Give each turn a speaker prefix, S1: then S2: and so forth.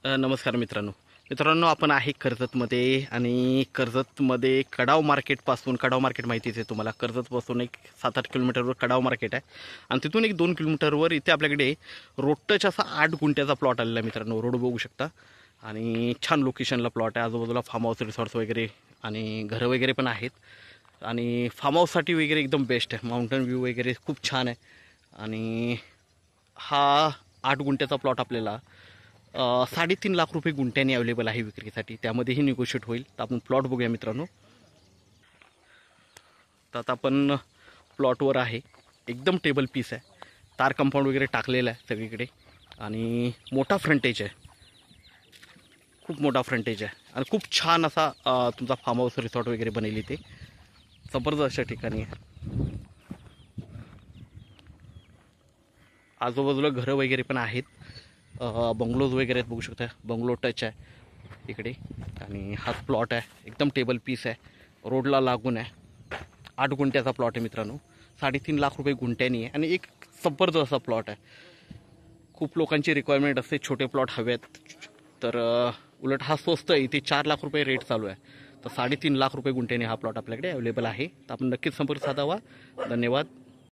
S1: नमस्कार मित्रांनो आपण आहे कर्जतमध्ये आणि कर्जतमध्ये कडाव मार्केटपासून कडाव मार्केट माहितीच आहे तुम्हाला. कर्जतपासून एक 7-8 किलोमीटरवर कडाव मार्केट आहे आणि तिथून एक 2 किलोमीटरवर इथे आपल्याकडे रोड टच असा 8 गुंठ्याचा प्लॉट आलेला आहे मित्रांनो. रोड बघू शकता आणि छान लोकेशनला प्लॉट आहे. आजूबाजूला फार्म हाऊस रिसॉर्ट्स वगैरे आणि घरं वगैरे पण आहेत आणि फार्म हाऊससाठी वगैरे एकदम बेस्ट आहे. माउंटन व्ह्यू वगैरे खूप छान आहे आणि हा 8 गुंठ्याचा प्लॉट आपल्याला 3.5 लाख रुपये गुंठ्याने अवेलेबल आहे विक्रीसाठी. त्यामध्येही निगोशिएट होईल. तर आपण प्लॉट बघूया मित्रांनो. तर आता आपण प्लॉटवर आहे. एकदम टेबल पीस आहे. तार कंपाऊंड वगैरे टाकलेलं आहे सगळीकडे आणि मोठा फ्रंटेज आहे. खूप मोठा फ्रंटेज आहे आणि खूप छान असा तुमचा फार्म हाऊस रिसॉर्ट वगैरे बनेल इथे. जबरदस्त अशा ठिकाणी आहे. आजूबाजूला घरं वगैरे पण आहेत. बंगलोज वगैरे आहेत बघू शकता. बंगलो टच आहे इकडे आणि हाच प्लॉट आहे. एकदम टेबल पीस आहे. रोडला लागून आहे. 8 गुंठ्याचा प्लॉट आहे मित्रांनो. 3.5 लाख रुपये गुंठ्यानी आहे आणि एक जबरदस्त असा प्लॉट आहे. खूप लोकांची रिक्वायरमेंट असते छोटे प्लॉट हवेत, तर उलट हा स्वस्त आहे. इथे 4 लाख रुपये रेट चालू आहे. तर 3.5 लाख रुपये गुंठ्याने हा प्लॉट आपल्याकडे अवेलेबल आहे. तर आपण नक्कीच संपर्क साधावा. धन्यवाद.